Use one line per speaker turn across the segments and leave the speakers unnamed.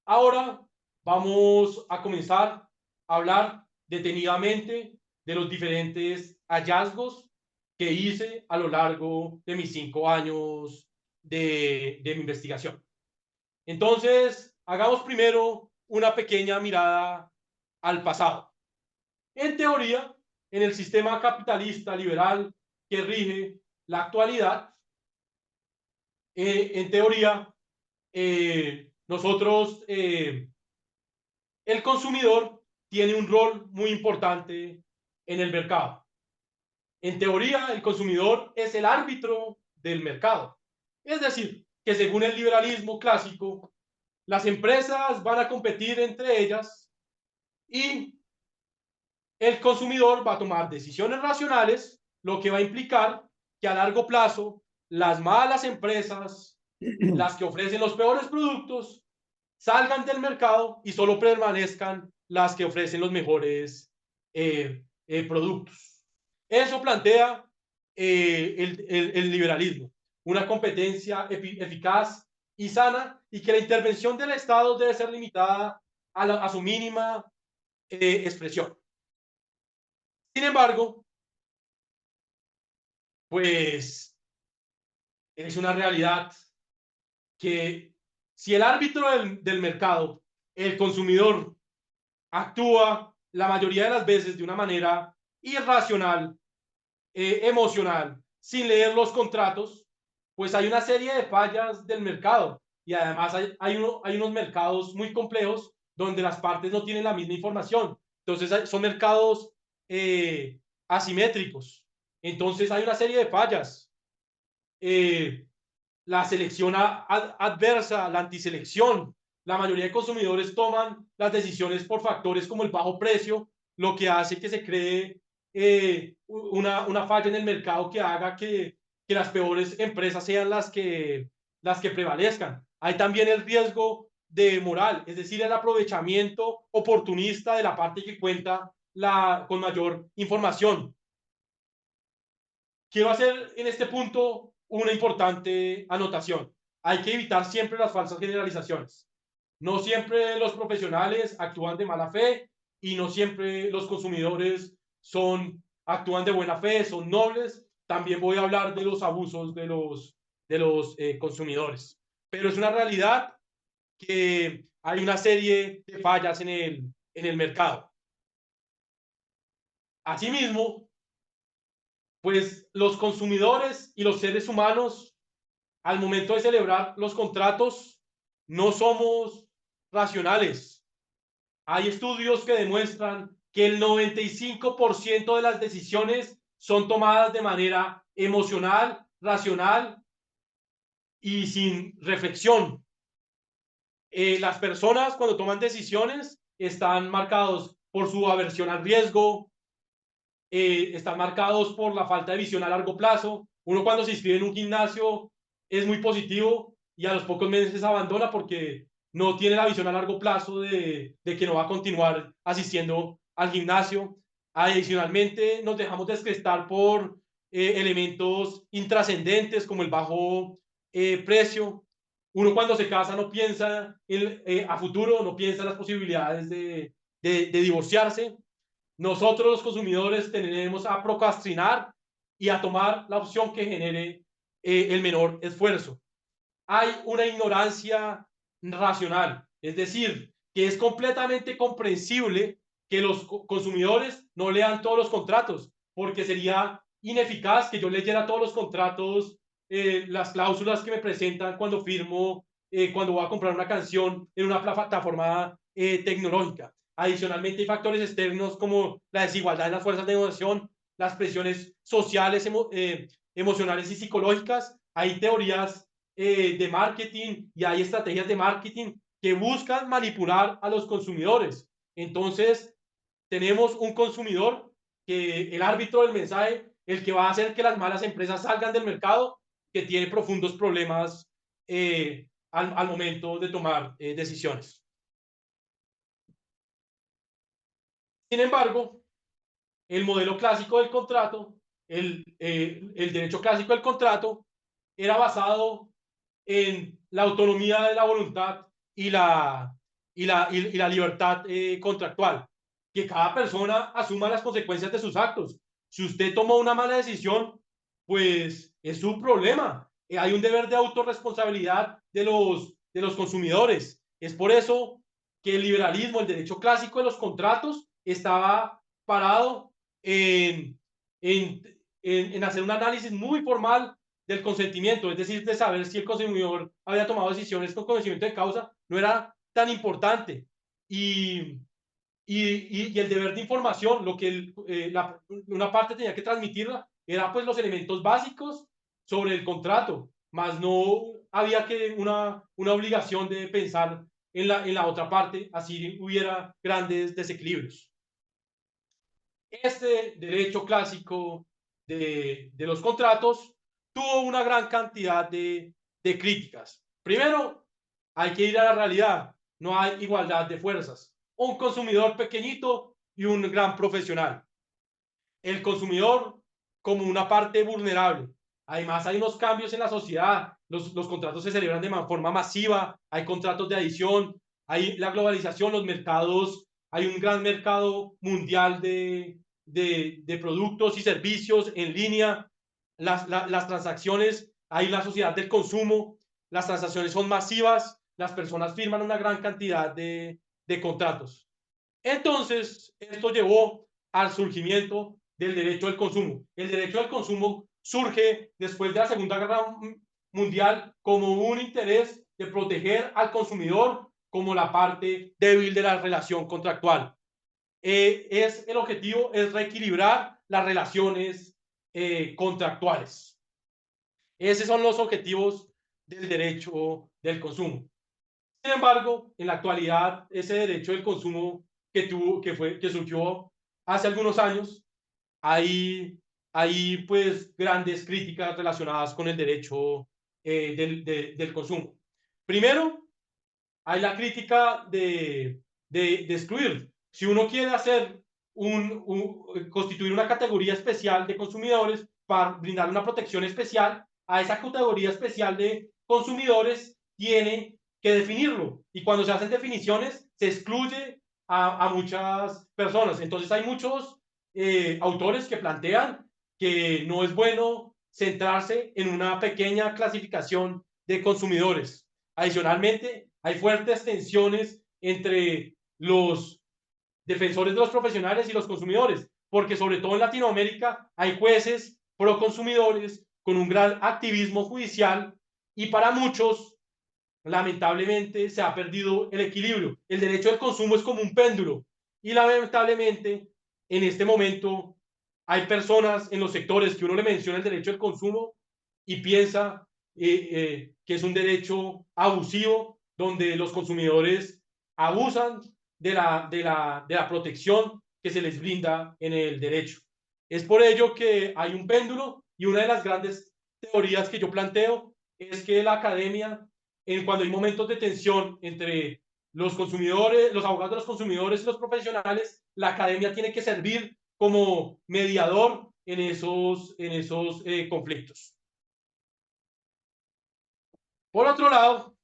Ahora vamos a comenzar a hablar detenidamente de los diferentes hallazgos que hice a lo largo de mis 5 años de mi investigación. Entonces, hagamos primero una pequeña mirada al pasado. En teoría, en el sistema capitalista liberal que rige la actualidad, en teoría, nosotros el consumidor tiene un rol muy importante en el mercado. En teoría, el consumidor es el árbitro del mercado. Es decir, que según el liberalismo clásico, las empresas van a competir entre ellas y el consumidor va a tomar decisiones racionales, lo que va a implicar que a largo plazo las malas empresas, las que ofrecen los peores productos, salgan del mercado y solo permanezcan las que ofrecen los mejores productos. Eso plantea el liberalismo, una competencia eficaz y sana, y que la intervención del Estado debe ser limitada a su mínima expresión. Sin embargo, pues es una realidad que si el árbitro del mercado, el consumidor, actúa la mayoría de las veces de una manera irracional, emocional, sin leer los contratos, pues hay una serie de fallas del mercado. Y además hay unos mercados muy complejos donde las partes no tienen la misma información. Entonces son mercados asimétricos. Entonces hay una serie de fallas. Eh, la selección adversa, la antiselección. La mayoría de consumidores toman las decisiones por factores como el bajo precio, lo que hace que se cree una falla en el mercado que haga que las peores empresas sean las que prevalezcan. Hay también el riesgo de moral, es decir, el aprovechamiento oportunista de la parte que cuenta con mayor información. Quiero hacer en este punto una importante anotación. Hay que evitar siempre las falsas generalizaciones. No siempre los profesionales actúan de mala fe y no siempre los consumidores actúan de buena fe, son nobles. También voy a hablar de los abusos de los consumidores. Pero es una realidad que hay una serie de fallas en el mercado. Asimismo, pues los consumidores y los seres humanos, al momento de celebrar los contratos, no somos racionales. Hay estudios que demuestran que el 95% de las decisiones son tomadas de manera emocional, racional y sin reflexión. Las personas cuando toman decisiones están marcados por su aversión al riesgo, están marcados por la falta de visión a largo plazo. Uno cuando se inscribe en un gimnasio es muy positivo y a los pocos meses abandona porque no tiene la visión a largo plazo de que no va a continuar asistiendo al gimnasio. Adicionalmente, nos dejamos descrestar por elementos intrascendentes como el bajo precio. Uno cuando se casa no piensa a futuro, no piensa en las posibilidades de divorciarse. Nosotros los consumidores tenemos a procrastinar y a tomar la opción que genere el menor esfuerzo. Hay una ignorancia racional, es decir, que es completamente comprensible que los consumidores no lean todos los contratos, porque sería ineficaz que yo leyera todos los contratos, las cláusulas que me presentan cuando firmo, cuando voy a comprar una canción en una plataforma tecnológica. Adicionalmente, hay factores externos como la desigualdad en las fuerzas de negociación, las presiones sociales, emocionales y psicológicas. Hay teorías de marketing y hay estrategias de marketing que buscan manipular a los consumidores. Entonces, tenemos un consumidor que el árbitro del mensaje, el que va a hacer que las malas empresas salgan del mercado, que tiene profundos problemas al momento de tomar decisiones. Sin embargo, el modelo clásico del contrato, el derecho clásico del contrato, era basado en la autonomía de la voluntad y y la libertad contractual. Que cada persona asuma las consecuencias de sus actos. Si usted tomó una mala decisión, pues es su problema. Hay un deber de autorresponsabilidad de los consumidores. Es por eso que el liberalismo, el derecho clásico de los contratos, estaba parado en, en hacer un análisis muy formal del consentimiento, es decir, de saber si el consumidor había tomado decisiones con conocimiento de causa, no era tan importante. Y, y el deber de información, lo que una parte tenía que transmitirla, era pues los elementos básicos sobre el contrato, más no había que una obligación de pensar en la otra parte, así hubiera grandes desequilibrios. Este derecho clásico de los contratos tuvo una gran cantidad de críticas. Primero, hay que ir a la realidad. No hay igualdad de fuerzas. Un consumidor pequeñito y un gran profesional. El consumidor como una parte vulnerable. Además, hay unos cambios en la sociedad. Los contratos se celebran de forma masiva. Hay contratos de adición. Hay la globalización, los mercados. Hay un gran mercado mundial de productos y servicios en línea. Las transacciones, hay la sociedad del consumo. Las transacciones son masivas. Las personas firman una gran cantidad de contratos. Entonces, esto llevó al surgimiento del derecho al consumo. El derecho al consumo surge después de la Segunda Guerra Mundial como un interés de proteger al consumidor como la parte débil de la relación contractual. El objetivo es reequilibrar las relaciones contractuales. Esos son los objetivos del derecho del consumo. Sin embargo, en la actualidad, ese derecho del consumo que surgió hace algunos años, hay pues grandes críticas relacionadas con el derecho del consumo. Primero, hay la crítica de excluir. Si uno quiere hacer constituir una categoría especial de consumidores para brindar una protección especial a esa categoría especial de consumidores, tiene que definirlo. Y cuando se hacen definiciones, se excluye a muchas personas. Entonces hay muchos autores que plantean que no es bueno centrarse en una pequeña clasificación de consumidores. Adicionalmente, hay fuertes tensiones entre los defensores de los profesionales y los consumidores, porque sobre todo en Latinoamérica hay jueces pro consumidores con un gran activismo judicial y para muchos, lamentablemente, se ha perdido el equilibrio. El derecho al consumo es como un péndulo y lamentablemente en este momento hay personas en los sectores que uno le menciona el derecho al consumo y piensa que es un derecho abusivo donde los consumidores abusan de la protección que se les brinda en el derecho. Es por ello que hay un péndulo y una de las grandes teorías que yo planteo es que la academia, cuando hay momentos de tensión entre los consumidores, los abogados de los consumidores y los profesionales, la academia tiene que servir como mediador en esos conflictos. Por otro lado,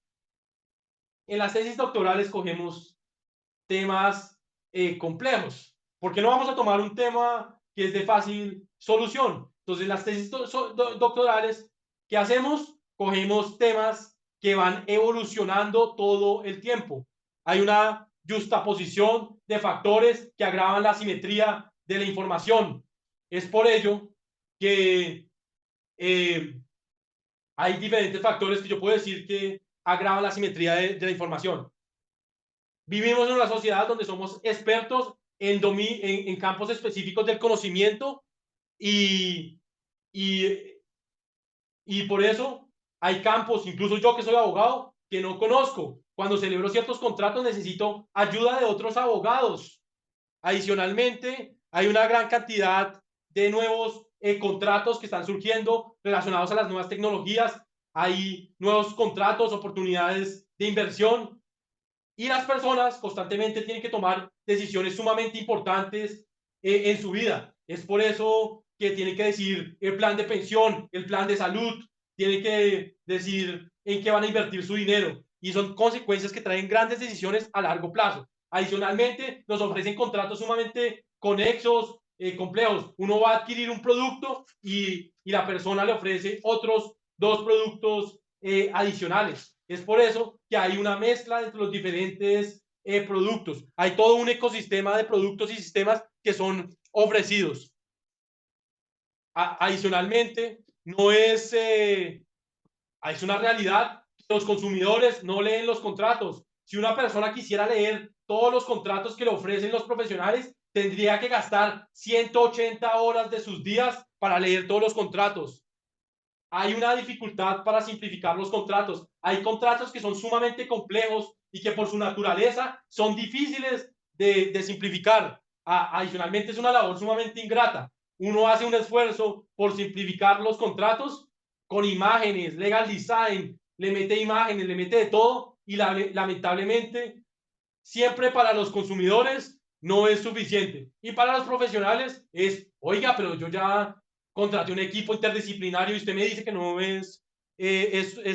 en las tesis doctorales cogemos temas complejos, porque no vamos a tomar un tema que es de fácil solución. Entonces, las tesis doctorales, ¿qué hacemos? Cogemos temas que van evolucionando todo el tiempo. Hay una justaposición de factores que agravan la asimetría de la información. Es por ello que hay diferentes factores que yo puedo decir que agravan la asimetría de la información. Vivimos en una sociedad donde somos expertos en campos específicos del conocimiento y, y, y por eso hay campos, incluso yo que soy abogado, que no conozco. Cuando celebro ciertos contratos necesito ayuda de otros abogados. Adicionalmente, hay una gran cantidad de nuevos contratos que están surgiendo relacionados a las nuevas tecnologías. Hay nuevos contratos, oportunidades de inversión y las personas constantemente tienen que tomar decisiones sumamente importantes en su vida. Es por eso que tienen que decidir el plan de pensión, el plan de salud, tienen que decidir en qué van a invertir su dinero. y son consecuencias que traen grandes decisiones a largo plazo. Adicionalmente, nos ofrecen contratos sumamente conexos, complejos. Uno va a adquirir un producto y la persona le ofrece otros dos productos adicionales. Es por eso que hay una mezcla entre los diferentes productos. Hay todo un ecosistema de productos y sistemas que son ofrecidos. Adicionalmente, no es, es una realidad que los consumidores no leen los contratos. Si una persona quisiera leer todos los contratos que le ofrecen los profesionales, tendría que gastar 180 horas de sus días para leer todos los contratos. Hay una dificultad para simplificar los contratos. Hay contratos que son sumamente complejos y que por su naturaleza son difíciles de simplificar. Adicionalmente, es una labor sumamente ingrata. Uno hace un esfuerzo por simplificar los contratos con imágenes, legal design, le mete imágenes, le mete de todo y lamentablemente siempre para los consumidores no es suficiente. Y para los profesionales es, oiga, pero yo ya contraté un equipo interdisciplinario y usted me dice que no es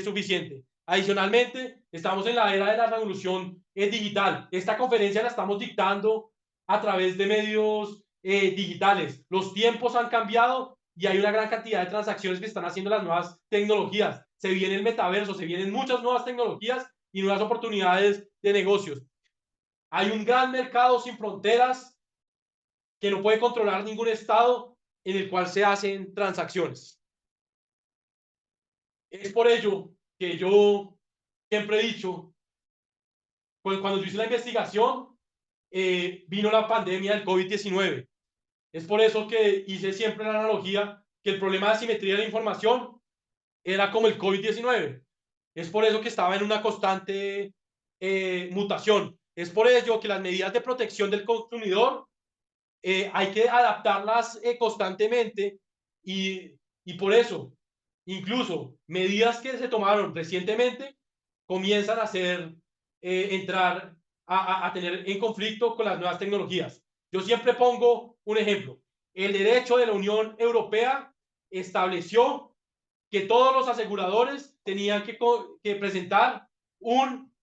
suficiente. Adicionalmente, estamos en la era de la revolución digital. Esta conferencia la estamos dictando a través de medios digitales. Los tiempos han cambiado y hay una gran cantidad de transacciones que están haciendo las nuevas tecnologías. Se viene el metaverso, se vienen muchas nuevas tecnologías y nuevas oportunidades de negocios. Hay un gran mercado sin fronteras que no puede controlar ningún estado en el cual se hacen transacciones. Es por ello que yo siempre he dicho, pues cuando yo hice la investigación, vino la pandemia del COVID-19. Es por eso que hice siempre la analogía que el problema de asimetría de la información era como el COVID-19. Es por eso que estaba en una constante mutación. Es por ello que las medidas de protección del consumidor hay que adaptarlas constantemente y por eso, incluso medidas que se tomaron recientemente comienzan a ser, entrar a tener en conflicto con las nuevas tecnologías. Yo siempre pongo un ejemplo. El derecho de la Unión Europea estableció que todos los aseguradores tenían que presentar un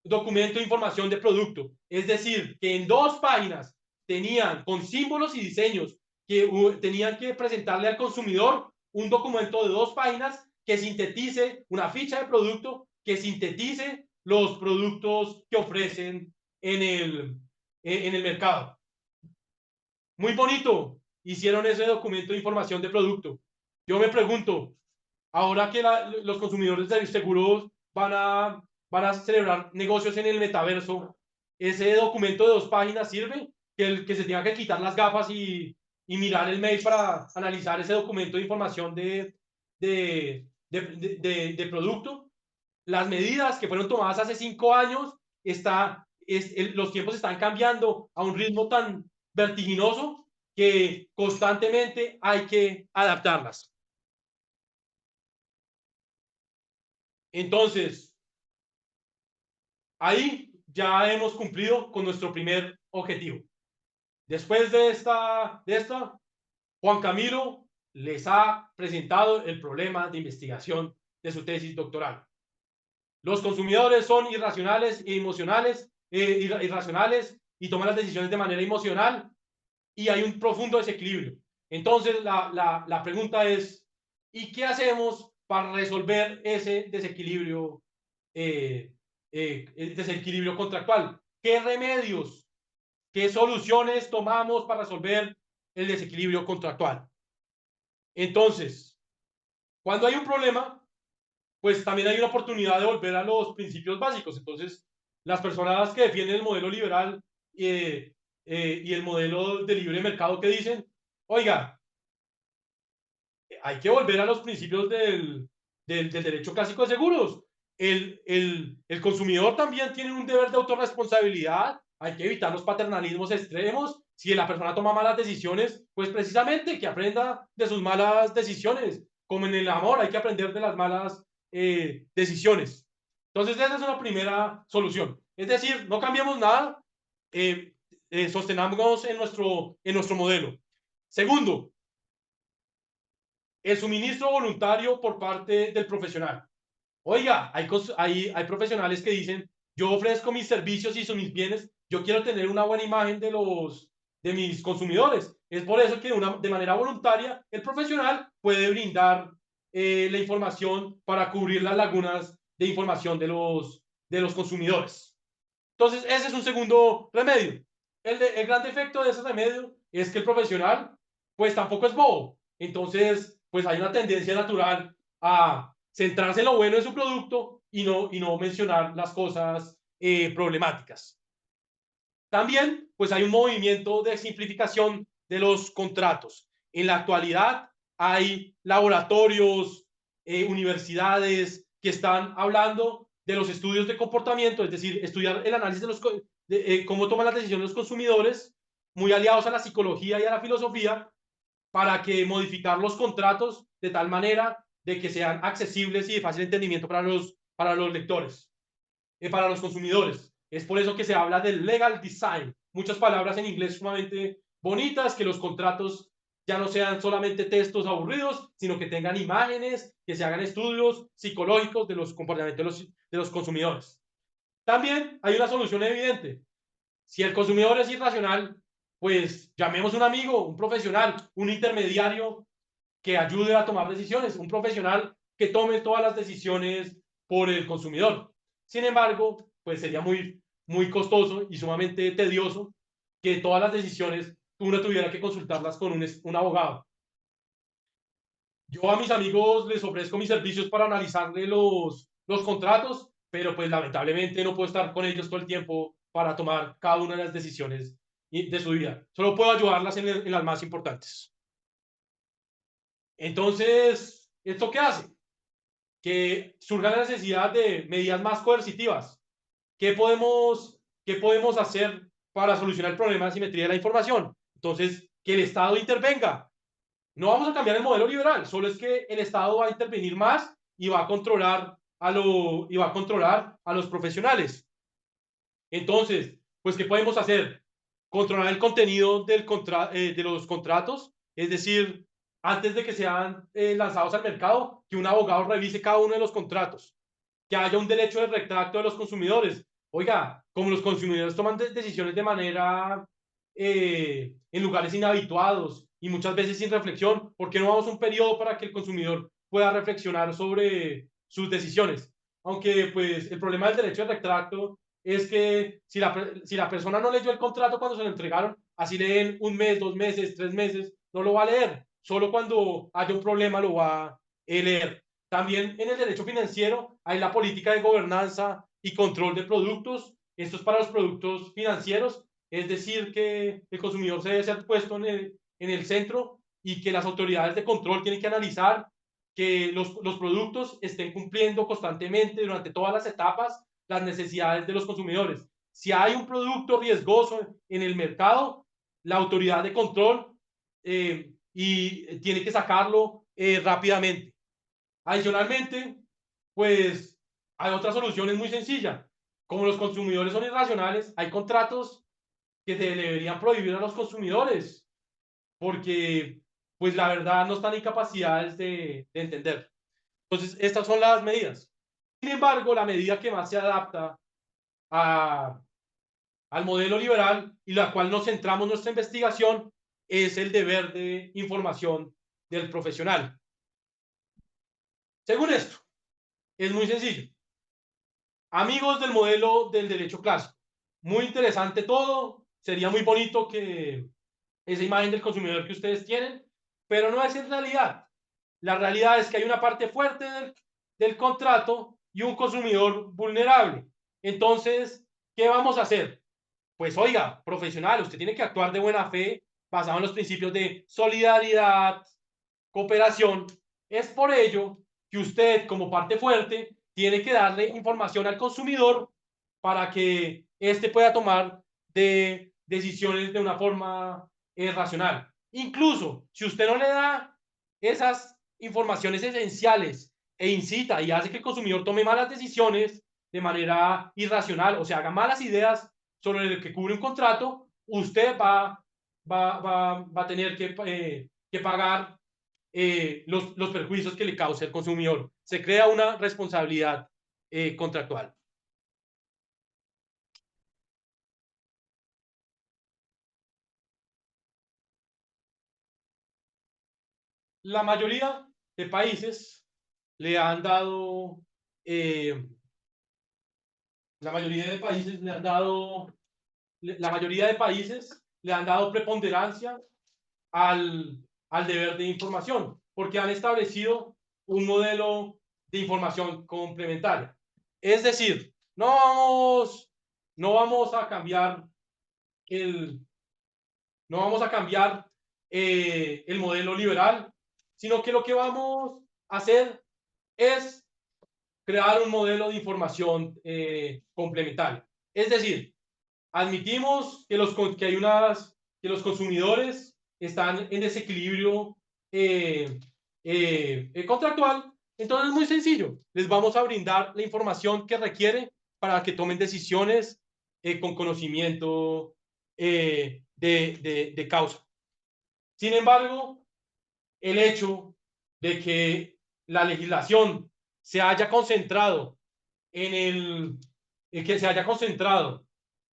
documento de información de producto. Es decir, que en 2 páginas tenían con símbolos y diseños que tenían que presentarle al consumidor un documento de 2 páginas que sintetice una ficha de producto, que sintetice los productos que ofrecen en el mercado. Muy bonito hicieron ese documento de información de producto. Yo me pregunto, ahora que los consumidores de seguros van a celebrar negocios en el metaverso, ¿ese documento de 2 páginas sirve? Que se tenga que quitar las gafas y mirar el mail para analizar ese documento de información de producto. Las medidas que fueron tomadas hace 5 años, los tiempos están cambiando a un ritmo tan vertiginoso que constantemente hay que adaptarlas. Entonces, ahí ya hemos cumplido con nuestro primer objetivo. Después de esta, Juan Camilo les ha presentado el problema de investigación de su tesis doctoral. Los consumidores son irracionales e emocionales, irracionales y toman las decisiones de manera emocional y hay un profundo desequilibrio. Entonces, la pregunta es, ¿y qué hacemos para resolver ese desequilibrio, el desequilibrio contractual? ¿Qué remedios, qué soluciones tomamos para resolver el desequilibrio contractual? Entonces, cuando hay un problema, pues también hay una oportunidad de volver a los principios básicos. Entonces, las personas que defienden el modelo liberal y el modelo de libre mercado que dicen, oiga, hay que volver a los principios del derecho clásico de seguros. El consumidor también tiene un deber de autorresponsabilidad. Hay que evitar los paternalismos extremos. Si la persona toma malas decisiones, pues precisamente que aprenda de sus malas decisiones. Como en el amor, hay que aprender de las malas decisiones. Entonces, esa es una primera solución. Es decir, no cambiamos nada, sostenamos en nuestro modelo. Segundo, el suministro voluntario por parte del profesional. Oiga, hay profesionales que dicen, yo ofrezco mis servicios y son mis bienes, yo quiero tener una buena imagen de mis consumidores. Es por eso que de manera voluntaria el profesional puede brindar la información para cubrir las lagunas de información de los consumidores. Entonces, ese es un segundo remedio. El gran defecto de ese remedio es que el profesional, pues tampoco es bobo. Entonces, pues hay una tendencia natural a centrarse en lo bueno de su producto y no mencionar las cosas problemáticas. También, pues hay un movimiento de simplificación de los contratos. En la actualidad hay laboratorios, universidades que están hablando de los estudios de comportamiento, es decir, estudiar el análisis de cómo toman las decisiones los consumidores, muy aliados a la psicología y a la filosofía, para que modificar los contratos de tal manera de que sean accesibles y de fácil entendimiento para los lectores, para los consumidores. Es por eso que se habla del legal design. Muchas palabras en inglés sumamente bonitas, que los contratos ya no sean solamente textos aburridos, sino que tengan imágenes, que se hagan estudios psicológicos de los comportamientos de los consumidores. También hay una solución evidente. Si el consumidor es irracional, pues llamemos un amigo, un profesional, un intermediario que ayude a tomar decisiones, un profesional que tome todas las decisiones por el consumidor. Sin embargo, pues sería muy costoso y sumamente tedioso que todas las decisiones uno tuviera que consultarlas con un abogado. Yo a mis amigos les ofrezco mis servicios para analizarle los contratos, pero pues lamentablemente no puedo estar con ellos todo el tiempo para tomar cada una de las decisiones de su vida. Solo puedo ayudarlas en las más importantes. Entonces, ¿esto qué hace? Que surja la necesidad de medidas más coercitivas. ¿Qué podemos hacer para solucionar el problema de asimetría de la información? Entonces, que el Estado intervenga. No vamos a cambiar el modelo liberal, solo es que el Estado va a intervenir más y va a controlar y va a controlar a los profesionales. Entonces, pues, ¿qué podemos hacer? Controlar el contenido de los contratos, es decir, antes de que sean lanzados al mercado, que un abogado revise cada uno de los contratos, que haya un derecho de retracto de los consumidores. Oiga, como los consumidores toman decisiones de manera en lugares inhabituados y muchas veces sin reflexión, ¿por qué no damos un periodo para que el consumidor pueda reflexionar sobre sus decisiones? Aunque pues el problema del derecho de retracto es que si la persona no leyó el contrato cuando se lo entregaron, así leen un mes, 2 meses, 3 meses, no lo va a leer. Solo cuando haya un problema lo va a leer. También en el derecho financiero hay la política de gobernanza y control de productos. Esto es para los productos financieros, es decir, que el consumidor se debe ser puesto en el centro y que las autoridades de control tienen que analizar que los productos estén cumpliendo constantemente durante todas las etapas las necesidades de los consumidores. Si hay un producto riesgoso en el mercado, la autoridad de control y tiene que sacarlo rápidamente. Adicionalmente, pues hay otras soluciones muy sencillas. Como los consumidores son irracionales, hay contratos que se deberían prohibir a los consumidores, porque pues la verdad no están en capacidades de entender. Entonces, estas son las medidas. Sin embargo, la medida que más se adapta a, al modelo liberal y la cual nos centramos nuestra investigación es el deber de información del profesional. Según esto, es muy sencillo. Amigos del modelo del derecho clásico, muy interesante todo, sería muy bonito que esa imagen del consumidor que ustedes tienen, pero no es en realidad. La realidad es que hay una parte fuerte del contrato y un consumidor vulnerable. Entonces, ¿qué vamos a hacer? Pues oiga, profesional, usted tiene que actuar de buena fe, basado en los principios de solidaridad, cooperación. Es por ello que usted, como parte fuerte, tiene que darle información al consumidor para que éste pueda tomar decisiones de una forma racional. Incluso, si usted no le da esas informaciones esenciales e incita y hace que el consumidor tome malas decisiones de manera irracional, o sea, haga malas ideas sobre el que cubre un contrato, usted va a tener que pagar los perjuicios que le cause al consumidor. Se crea una responsabilidad contractual. La mayoría de países le han dado, eh, la mayoría de países le han dado, la mayoría de países le han dado preponderancia al, al deber de información, porque han establecido un modelo de información complementaria. Es decir, no vamos a cambiar el, no vamos a cambiar el modelo liberal, sino que lo que vamos a hacer es crear un modelo de información complementario. Es decir, admitimos que que los consumidores están en desequilibrio contractual. Entonces es muy sencillo. Les vamos a brindar la información que requiere para que tomen decisiones con conocimiento de causa. Sin embargo, el hecho de que la legislación se haya concentrado en que se haya concentrado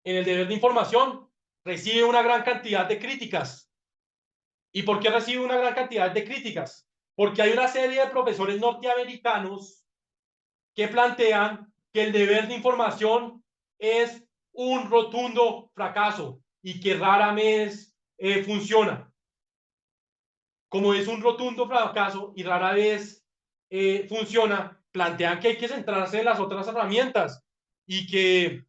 en el deber de información, recibe una gran cantidad de críticas. ¿Y por qué recibe una gran cantidad de críticas? Porque hay una serie de profesores norteamericanos que plantean que el deber de información es un rotundo fracaso y que rara vez funciona. Como es un rotundo fracaso y rara vez funciona, plantean que hay que centrarse en las otras herramientas y que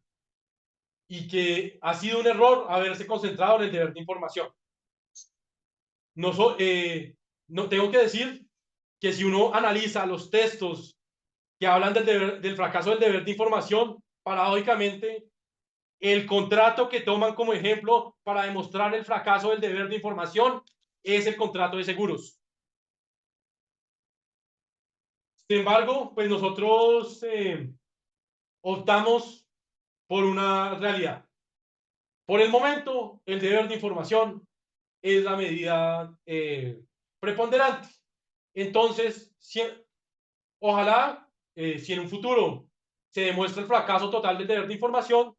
ha sido un error haberse concentrado en el deber de información. No, no tengo que decir que si uno analiza los textos que hablan del fracaso del deber de información, paradójicamente, el contrato que toman como ejemplo para demostrar el fracaso del deber de información es el contrato de seguros. Sin embargo, pues nosotros optamos por una realidad. Por el momento, el deber de información es la medida preponderante. Entonces, ojalá, si en un futuro se demuestra el fracaso total del deber de información,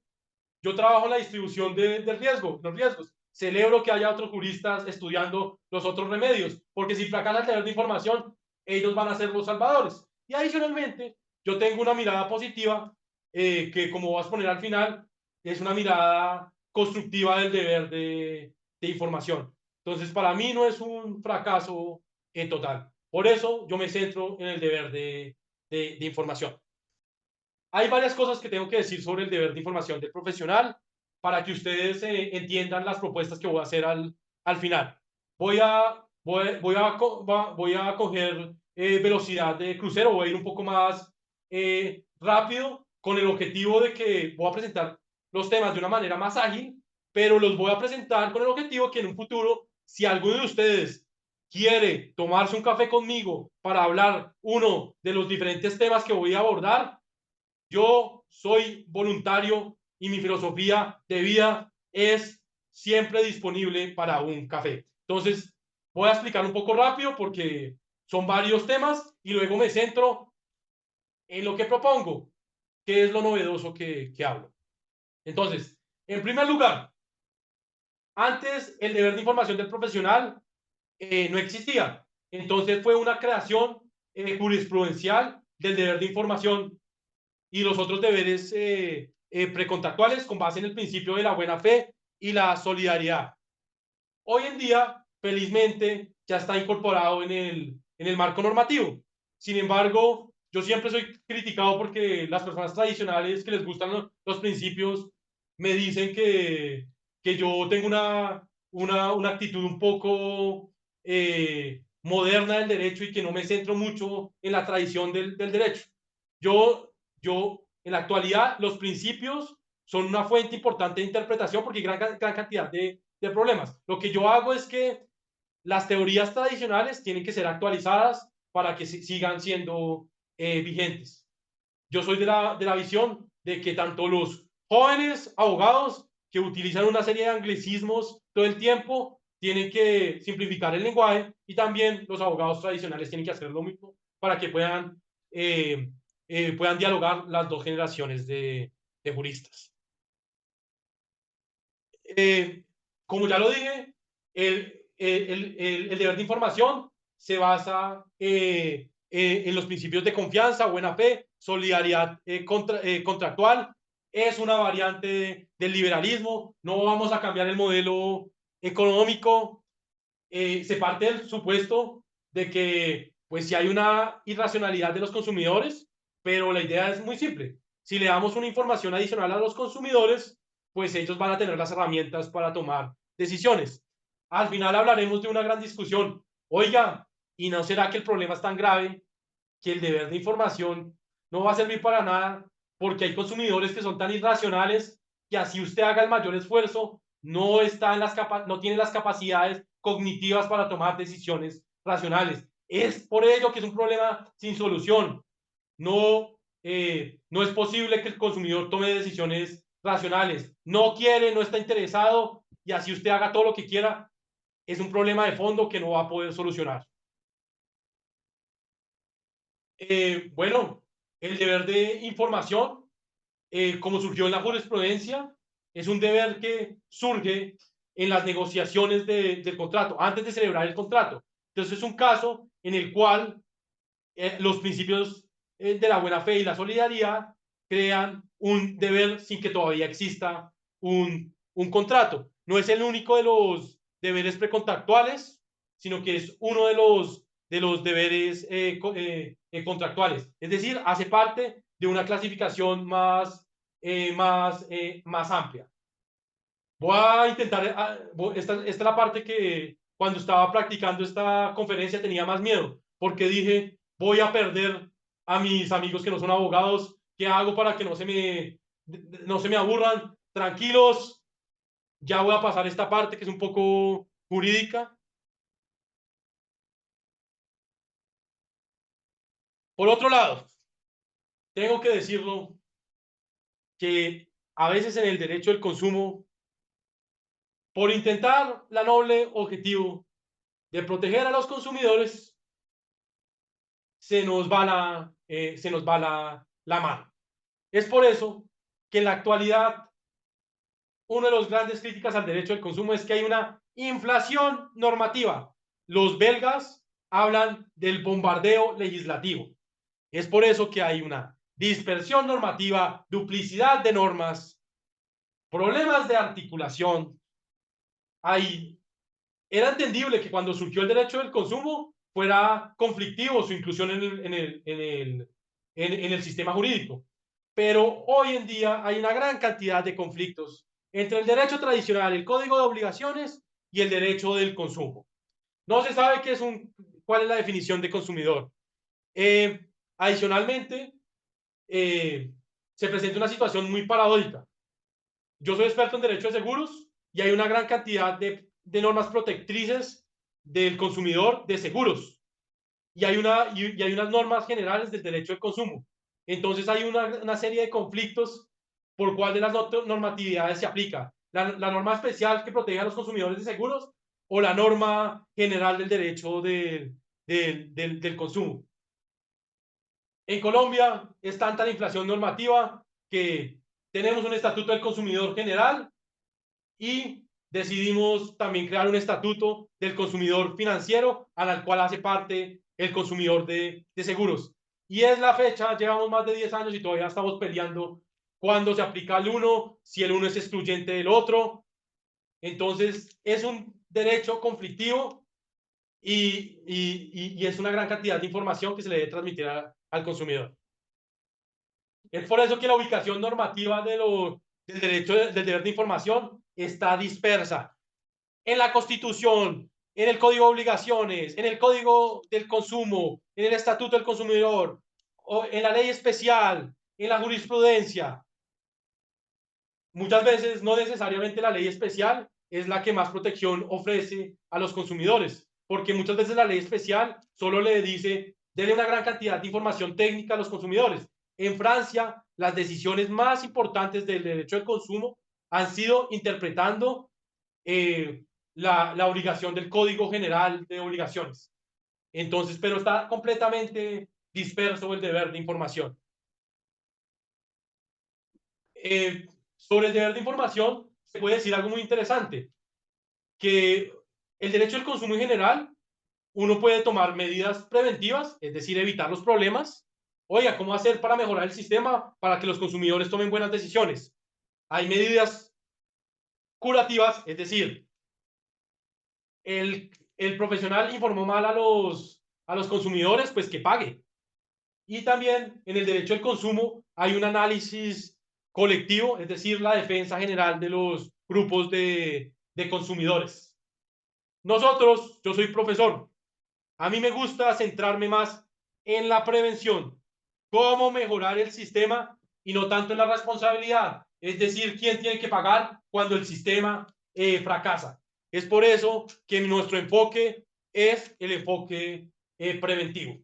yo trabajo en la distribución del riesgo, los riesgos. Celebro que haya otros juristas estudiando los otros remedios, porque si fracasa el deber de información, ellos van a ser los salvadores. Y adicionalmente, yo tengo una mirada positiva, que como vas a poner al final, es una mirada constructiva del deber de información. Entonces, para mí no es un fracaso total. Por eso yo me centro en el deber de información. Hay varias cosas que tengo que decir sobre el deber de información del profesional para que ustedes entiendan las propuestas que voy a hacer al final. Voy a coger velocidad de crucero, voy a ir un poco más rápido con el objetivo de que voy a presentar los temas de una manera más ágil, pero los voy a presentar con el objetivo que en un futuro, si alguno de ustedes quiere tomarse un café conmigo para hablar uno de los diferentes temas que voy a abordar, yo soy voluntario y mi filosofía de vida es siempre disponible para un café. Entonces, voy a explicar un poco rápido porque son varios temas y luego me centro en lo que propongo, que es lo novedoso que hablo. Entonces, en primer lugar, antes el deber de información del profesional no existía. Entonces fue una creación jurisprudencial del deber de información y los otros deberes precontractuales con base en el principio de la buena fe y la solidaridad. Hoy en día, felizmente, ya está incorporado en el marco normativo. Sin embargo, yo siempre soy criticado porque las personas tradicionales que les gustan los principios me dicen que yo tengo una actitud un poco moderna del derecho y que no me centro mucho en la tradición del derecho. En la actualidad, los principios son una fuente importante de interpretación porque hay gran cantidad de problemas. Lo que yo hago es que las teorías tradicionales tienen que ser actualizadas para que sigan siendo vigentes. Yo soy de la visión de que tanto los jóvenes abogados que utilizan una serie de anglicismos todo el tiempo tienen que simplificar el lenguaje y también los abogados tradicionales tienen que hacer lo mismo para que puedan dialogar las dos generaciones de juristas. Como ya lo dije, el deber de información se basa en los principios de confianza, buena fe, solidaridad contractual. Es una variante del liberalismo. No vamos a cambiar el modelo económico. Se parte del supuesto de que, pues, si hay una irracionalidad de los consumidores, pero la idea es muy simple. Si le damos una información adicional a los consumidores, pues ellos van a tener las herramientas para tomar decisiones. Al final hablaremos de una gran discusión. Oiga, ¿y no será que el problema es tan grave que el deber de información no va a servir para nada porque hay consumidores que son tan irracionales que así usted haga el mayor esfuerzo, no tiene las capacidades cognitivas para tomar decisiones racionales? Es por ello que es un problema sin solución. No es posible que el consumidor tome decisiones racionales. No quiere, no está interesado y así usted haga todo lo que quiera. Es un problema de fondo que no va a poder solucionar. Bueno, el deber de información, como surgió en la jurisprudencia, es un deber que surge en las negociaciones del contrato, antes de celebrar el contrato. Entonces es un caso en el cual los principios de la buena fe y la solidaridad crean un deber sin que todavía exista un contrato. No es el único de los deberes precontractuales, sino que es uno de los deberes contractuales. Es decir, hace parte de una clasificación más amplia. Voy a intentar, esta es la parte que cuando estaba practicando esta conferencia tenía más miedo, porque dije, voy a perder a mis amigos que no son abogados. ¿Qué hago para que no se me aburran? Tranquilos, ya voy a pasar esta parte que es un poco jurídica. Por otro lado, tengo que decirlo que a veces en el derecho del consumo, por intentar la noble objetivo de proteger a los consumidores, se nos va la mano. Es por eso que en la actualidad, uno de los grandes críticas al derecho del consumo es que hay una inflación normativa. Los belgas hablan del bombardeo legislativo. Es por eso que hay una dispersión normativa, duplicidad de normas, problemas de articulación. Era entendible que cuando surgió el derecho del consumo fuera conflictivo su inclusión en el sistema jurídico. Pero hoy en día hay una gran cantidad de conflictos entre el derecho tradicional, el código de obligaciones y el derecho del consumo. No se sabe cuál es la definición de consumidor. Adicionalmente, se presenta una situación muy paradójica. Yo soy experto en derecho de seguros y hay una gran cantidad de normas protectrices del consumidor de seguros y hay unas normas generales del derecho del consumo. Entonces hay una serie de conflictos por cuál de las normatividades se aplica. La norma especial que protege a los consumidores de seguros o la norma general del derecho del consumo. En Colombia es tanta la inflación normativa que tenemos un estatuto del consumidor general y decidimos también crear un estatuto del consumidor financiero al cual hace parte el consumidor de seguros. Y es la fecha, llevamos más de 10 años y todavía estamos peleando cuándo se aplica el uno, si el uno es excluyente del otro. Entonces es un derecho conflictivo y es una gran cantidad de información que se le debe transmitir al consumidor. Es por eso que la ubicación normativa del deber de información está dispersa. En la Constitución, en el Código de Obligaciones, en el Código del Consumo, en el Estatuto del Consumidor, o en la ley especial, en la jurisprudencia. Muchas veces no necesariamente la ley especial es la que más protección ofrece a los consumidores, porque muchas veces la ley especial solo le dice, denle una gran cantidad de información técnica a los consumidores. En Francia, las decisiones más importantes del derecho del consumo han sido interpretando la obligación del Código General de Obligaciones. Entonces, pero está completamente disperso el deber de información. Sobre el deber de información, se puede decir algo muy interesante, que el derecho al consumo en general, uno puede tomar medidas preventivas, es decir, evitar los problemas. Oiga, ¿cómo hacer para mejorar el sistema para que los consumidores tomen buenas decisiones? Hay medidas curativas, es decir, el profesional informó mal a los consumidores, pues que pague. Y también en el derecho al consumo hay un análisis colectivo, es decir, la defensa general de los grupos de consumidores. Nosotros, yo soy profesor, a mí me gusta centrarme más en la prevención, cómo mejorar el sistema y no tanto en la responsabilidad, es decir, quién tiene que pagar cuando el sistema fracasa. Es por eso que nuestro enfoque es el enfoque preventivo.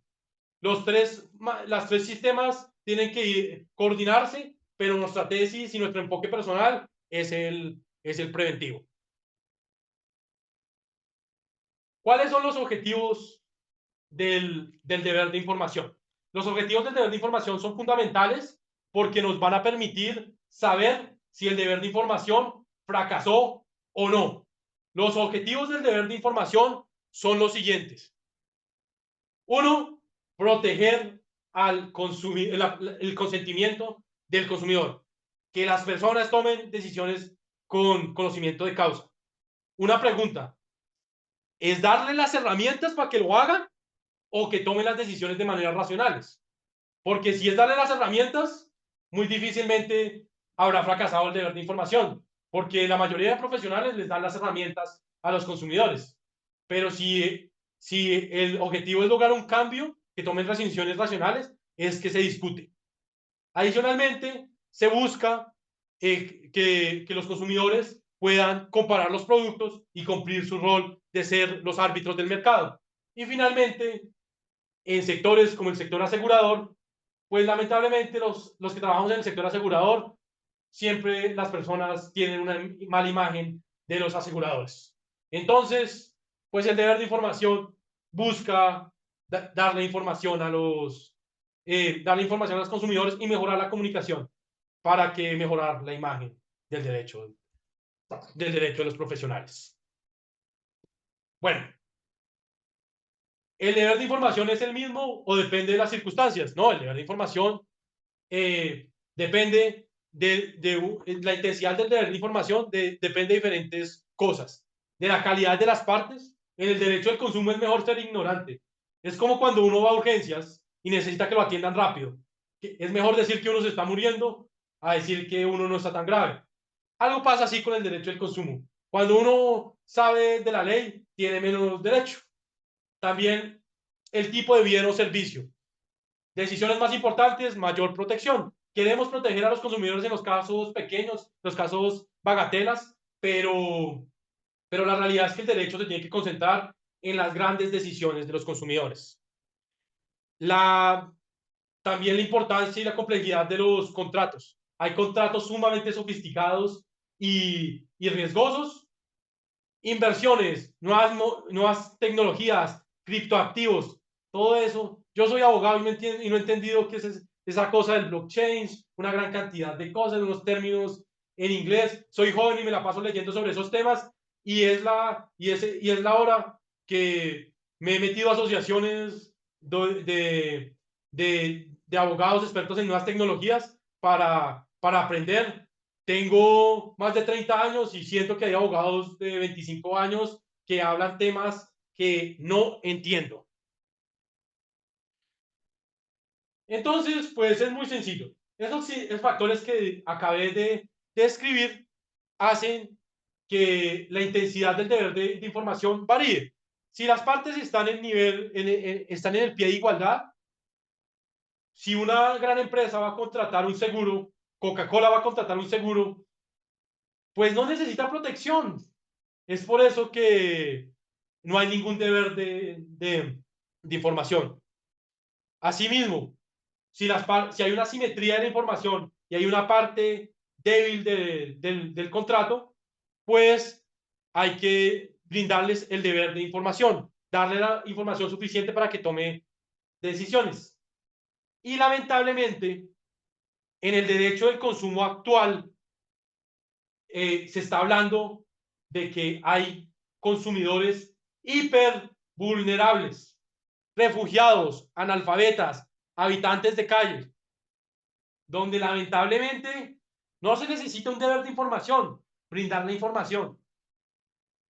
Las tres sistemas tienen que coordinarse, pero nuestra tesis y nuestro enfoque personal es el preventivo. ¿Cuáles son los objetivos del deber de información? Los objetivos del deber de información son fundamentales porque nos van a permitir saber si el deber de información fracasó o no. Los objetivos del deber de información son los siguientes. Uno, proteger al el consentimiento del consumidor, que las personas tomen decisiones con conocimiento de causa. Una pregunta, ¿es darle las herramientas para que lo hagan o que tomen las decisiones de manera racionales? Porque si es darle las herramientas, muy difícilmente habrá fracasado el deber de información, porque la mayoría de profesionales les dan las herramientas a los consumidores. Pero si el objetivo es lograr un cambio, que tomen decisiones racionales, es que se discute. Adicionalmente, se busca que los consumidores puedan comparar los productos y cumplir su rol de ser los árbitros del mercado. Y finalmente, en sectores como el sector asegurador, pues lamentablemente los que trabajamos en el sector asegurador, siempre las personas tienen una mala imagen de los aseguradores. Entonces, pues el deber de información busca darle información darle información a los consumidores y mejorar la comunicación para que mejorar la imagen del derecho de los profesionales. Bueno, ¿el deber de información es el mismo o depende de las circunstancias? No, el deber de información depende de la intensidad del deber de información, depende de diferentes cosas. De la calidad de las partes. En el derecho al consumo es mejor ser ignorante. Es como cuando uno va a urgencias y necesita que lo atiendan rápido. Es mejor decir que uno se está muriendo a decir que uno no está tan grave. Algo pasa así con el derecho al consumo. Cuando uno sabe de la ley, tiene menos derecho. También el tipo de bien o servicio. Decisiones más importantes, mayor protección. Queremos proteger a los consumidores en los casos pequeños, los casos bagatelas, pero la realidad es que el derecho se tiene que concentrar en las grandes decisiones de los consumidores. También la importancia y la complejidad de los contratos. Hay contratos sumamente sofisticados y riesgosos. Inversiones, nuevas tecnologías, criptoactivos, todo eso. Yo soy abogado y no he entendido qué es esa cosa del blockchain, una gran cantidad de cosas, unos términos en inglés. Soy joven y me la paso leyendo sobre esos temas y es la hora que me he metido a asociaciones de abogados expertos en nuevas tecnologías para aprender. Tengo más de 30 años y siento que hay abogados de 25 años que hablan temas que no entiendo. Entonces, pues es muy sencillo. Esos factores que acabé de describir hacen que la intensidad del deber de información varíe. Si las partes están están en el pie de igualdad, si una gran empresa va a contratar un seguro, Coca-Cola va a contratar un seguro, pues no necesita protección. Es por eso que no hay ningún deber de información. Asimismo, si hay una simetría de la información y hay una parte débil del contrato, pues hay que brindarles el deber de información, darle la información suficiente para que tome decisiones. Y lamentablemente, en el derecho del consumo actual, se está hablando de que hay consumidores hiper vulnerables, refugiados, analfabetas, habitantes de calles, donde lamentablemente no se necesita un deber de información, brindar la información.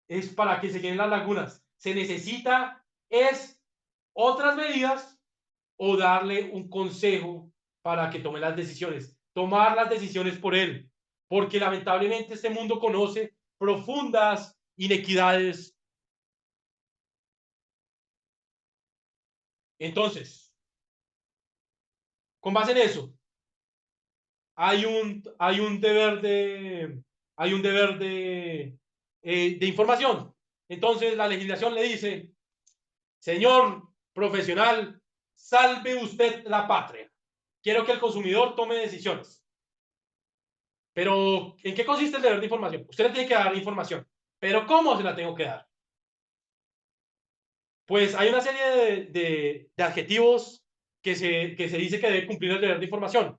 Es para que se llenen las lagunas. Se necesita es otras medidas o darle un consejo para que tome las decisiones, tomar las decisiones por él, porque lamentablemente este mundo conoce profundas inequidades. Entonces, con base en eso, hay un deber de información. Entonces, la legislación le dice, señor profesional, salve usted la patria. Quiero que el consumidor tome decisiones. Pero, ¿en qué consiste el deber de información? Usted le tiene que dar información. Pero, ¿cómo se la tengo que dar? Pues hay una serie de adjetivos que se dice que debe cumplir el deber de información.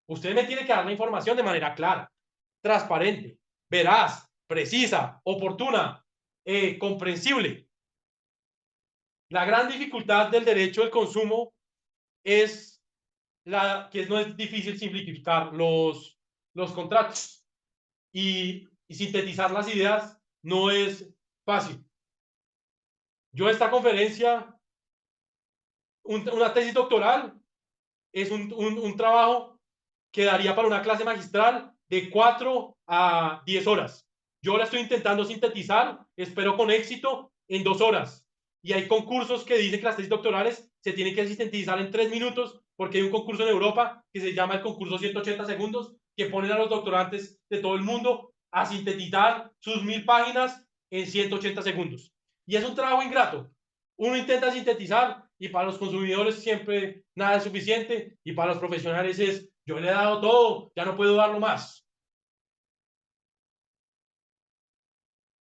Usted me tiene que dar la información de manera clara, transparente, veraz, precisa, oportuna, comprensible. La gran dificultad del derecho del consumo es que no es difícil simplificar los contratos y sintetizar las ideas no es fácil. Yo esta conferencia, una tesis doctoral, es un trabajo que daría para una clase magistral de 4 a 10 horas. Yo la estoy intentando sintetizar, espero con éxito, en 2 horas. Y hay concursos que dicen que las tesis doctorales se tienen que sintetizar en 3 minutos, porque hay un concurso en Europa que se llama el concurso 180 segundos, que ponen a los doctorantes de todo el mundo a sintetizar sus 1000 páginas en 180 segundos. Y es un trabajo ingrato. Uno intenta sintetizar y para los consumidores siempre nada es suficiente y para los profesionales es yo le he dado todo, ya no puedo darlo más.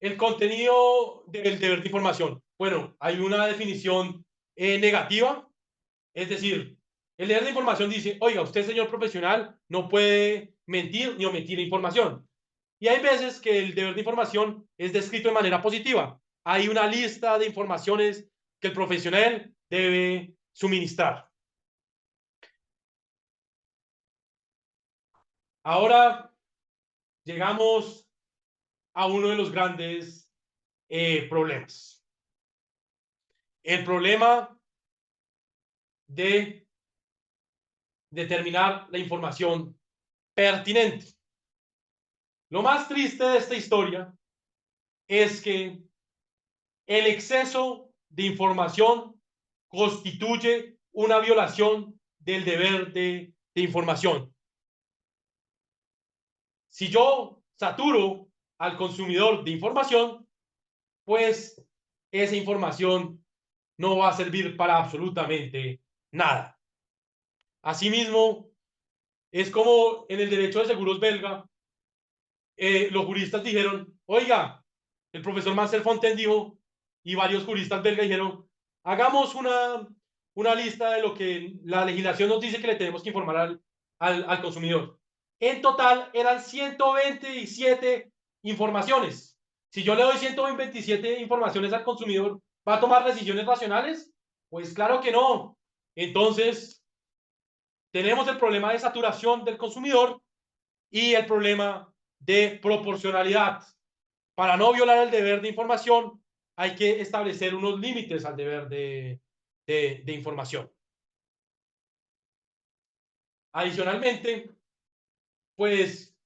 El contenido del deber de información. Bueno, hay una definición negativa, es decir, el deber de información dice, oiga, usted señor profesional no puede mentir ni omitir información. Y hay veces que el deber de información es descrito de manera positiva. Hay una lista de informaciones que el profesional debe suministrar. Ahora llegamos a uno de los grandes problemas. El problema de determinar la información pertinente. Lo más triste de esta historia es que el exceso de información constituye una violación del deber de información. Si yo saturo al consumidor de información, pues esa información no va a servir para absolutamente nada. Asimismo, es como en el derecho de seguros belga, los juristas dijeron, oiga, el profesor Marcel Fontaine dijo, y varios juristas belgas dijeron, hagamos una lista de lo que la legislación nos dice que le tenemos que informar al consumidor. En total eran 127 informaciones. Si yo le doy 127 informaciones al consumidor, ¿va a tomar decisiones racionales? Pues claro que no. Entonces, tenemos el problema de saturación del consumidor y el problema de proporcionalidad. Para no violar el deber de información, hay que establecer unos límites al deber de información. Adicionalmente, pues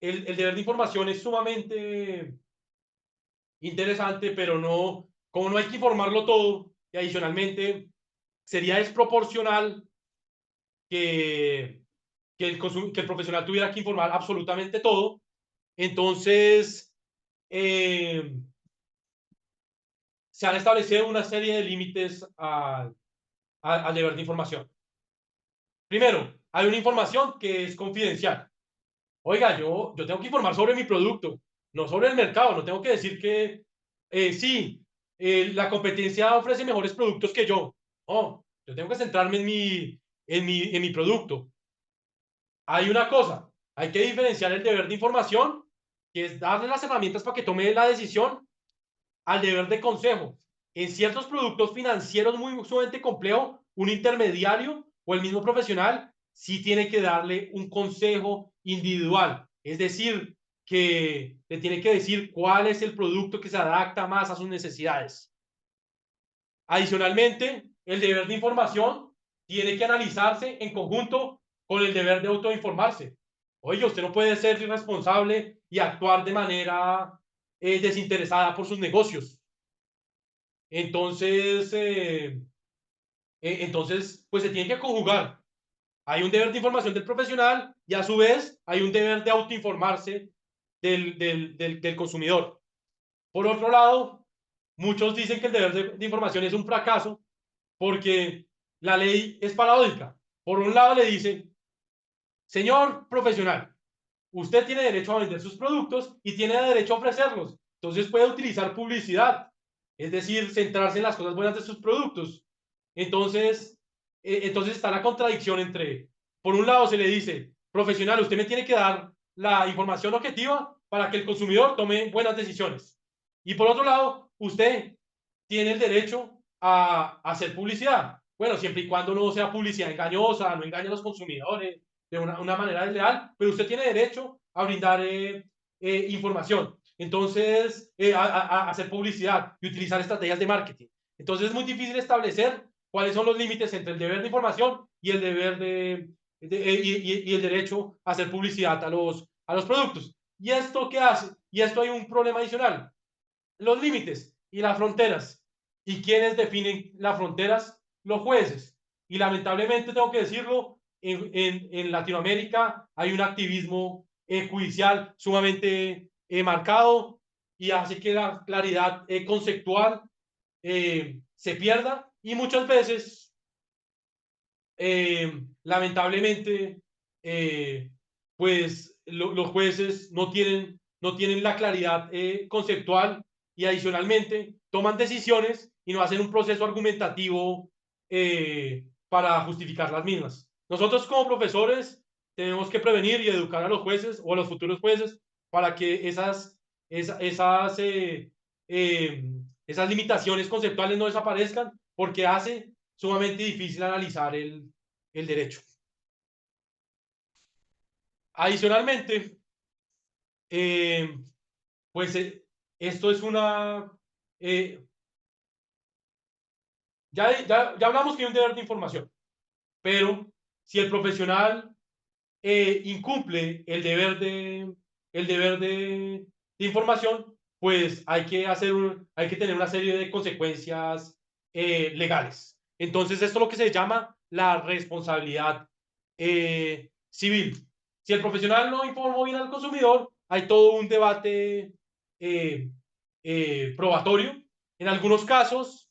el deber de información es sumamente interesante, pero no, como no hay que informarlo todo, y adicionalmente sería desproporcional que, que el profesional tuviera que informar absolutamente todo. Entonces, se han establecido una serie de límites al deber de información. Primero, hay una información que es confidencial. Oiga, yo tengo que informar sobre mi producto, no sobre el mercado. No tengo que decir Sí, la competencia ofrece mejores productos que yo. Oh, yo tengo que centrarme en mi producto. Hay una cosa, hay que diferenciar el deber de información, que es darle las herramientas para que tome la decisión, al deber de consejo. En ciertos productos financieros muy sumamente complejos, un intermediario o el mismo profesional sí tiene que darle un consejo individual. Es decir, que le tiene que decir cuál es el producto que se adapta más a sus necesidades. Adicionalmente, el deber de información tiene que analizarse en conjunto con el deber de autoinformarse. Oye, usted no puede ser irresponsable y actuar de manera desinteresada por sus negocios. Entonces, pues se tiene que conjugar. Hay un deber de información del profesional y a su vez hay un deber de autoinformarse del consumidor. Por otro lado, muchos dicen que el deber de información es un fracaso porque la ley es paradójica. Por un lado le dice, señor profesional, usted tiene derecho a vender sus productos y tiene derecho a ofrecerlos. Entonces puede utilizar publicidad, es decir, centrarse en las cosas buenas de sus productos. Entonces, entonces está la contradicción entre, por un lado se le dice, profesional, usted me tiene que dar la información objetiva para que el consumidor tome buenas decisiones. Y por otro lado, usted tiene el derecho a hacer publicidad. Bueno, siempre y cuando no sea publicidad engañosa, no engañe a los consumidores de una manera desleal, pero usted tiene derecho a brindar información. Entonces, a hacer publicidad y utilizar estrategias de marketing. Entonces, es muy difícil establecer cuáles son los límites entre el deber de información y el deber y el derecho a hacer publicidad a los productos. ¿Y esto qué hace? Y esto hay un problema adicional. Los límites y las fronteras. ¿Y quiénes definen las fronteras? Los jueces. Y lamentablemente tengo que decirlo, en Latinoamérica hay un activismo judicial sumamente marcado y hace que la claridad conceptual se pierda y muchas veces, lamentablemente, pues los jueces no tienen la claridad conceptual y adicionalmente toman decisiones y no hacen un proceso argumentativo para justificar las mismas. Nosotros como profesores tenemos que prevenir y educar a los jueces o a los futuros jueces para que eh, esas limitaciones conceptuales no desaparezcan porque hace sumamente difícil analizar el derecho. Adicionalmente, eh, pues esto es una... eh, ya hablamos que hay un deber de información, pero si el profesional incumple el deber de información, pues hay que tener una serie de consecuencias legales. Entonces, esto es lo que se llama la responsabilidad civil. Si el profesional no informó bien al consumidor, hay todo un debate eh, probatorio. En algunos casos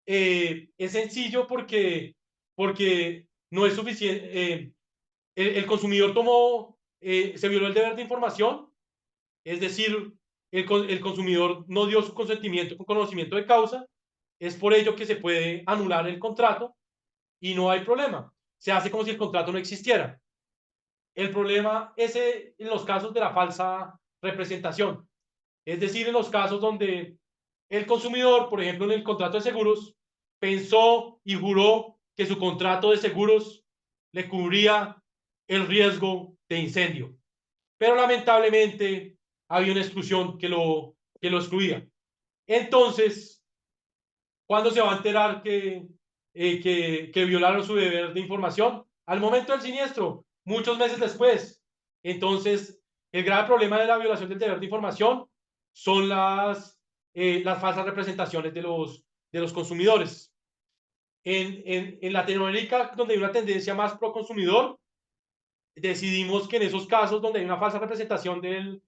es sencillo porque no es suficiente. El consumidor se violó el deber de información, es decir, el consumidor no dio su consentimiento con conocimiento de causa, es por ello que se puede anular el contrato y no hay problema. Se hace como si el contrato no existiera. El problema es en los casos de la falsa representación, es decir, en los casos donde el consumidor, por ejemplo, en el contrato de seguros, pensó y juró que su contrato de seguros le cubría el riesgo de incendio, pero lamentablemente había una exclusión que lo excluía. Entonces, ¿cuándo se va a enterar que violaron su deber de información? Al momento del siniestro, muchos meses después. Entonces, el grave problema de la violación del deber de información son las falsas representaciones de los consumidores. En Latinoamérica, donde hay una tendencia más pro consumidor, decidimos que en esos casos donde hay una falsa representación del,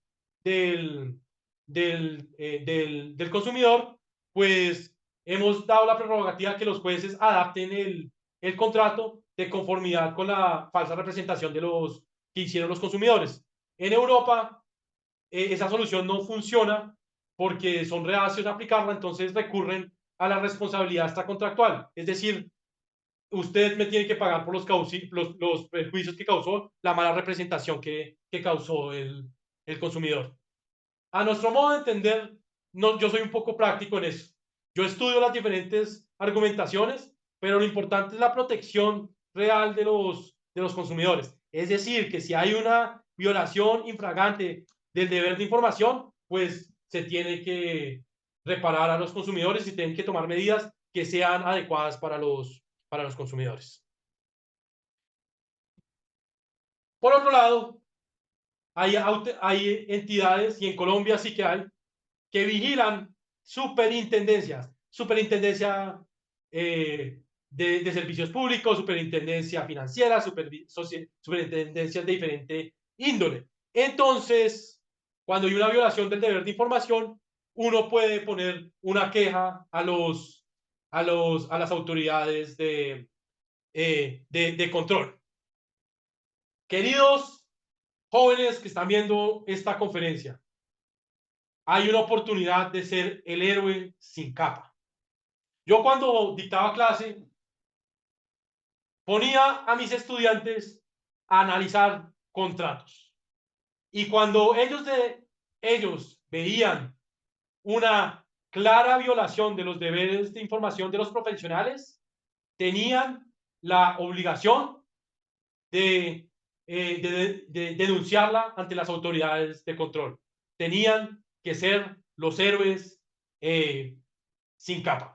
del consumidor, pues hemos dado la prerrogativa que los jueces adapten el contrato de conformidad con la falsa representación de los que hicieron los consumidores. En Europa, esa solución no funciona porque son reacios a aplicarla, entonces recurren a la responsabilidad extracontractual. Es decir, usted me tiene que pagar por los perjuicios que causó la mala representación que causó el consumidor. A nuestro modo de entender, no, yo soy un poco práctico en eso. Yo estudio las diferentes argumentaciones, pero lo importante es la protección real de los consumidores. Es decir, que si hay una violación infragante del deber de información, pues se tiene que reparar a los consumidores y tienen que tomar medidas que sean adecuadas para los consumidores. Por otro lado, hay entidades, y en Colombia sí que hay, que vigilan superintendencias, superintendencia de servicios públicos, superintendencia financiera, superintendencias de diferente índole. Entonces, cuando hay una violación del deber de información, uno puede poner una queja a las autoridades de control. Queridos jóvenes que están viendo esta conferencia, hay una oportunidad de ser el héroe sin capa. Yo cuando dictaba clase, ponía a mis estudiantes a analizar contratos. Y cuando ellos veían una clara violación de los deberes de información de los profesionales, tenían la obligación de denunciarla ante las autoridades de control. Tenían que ser los héroes sin capa.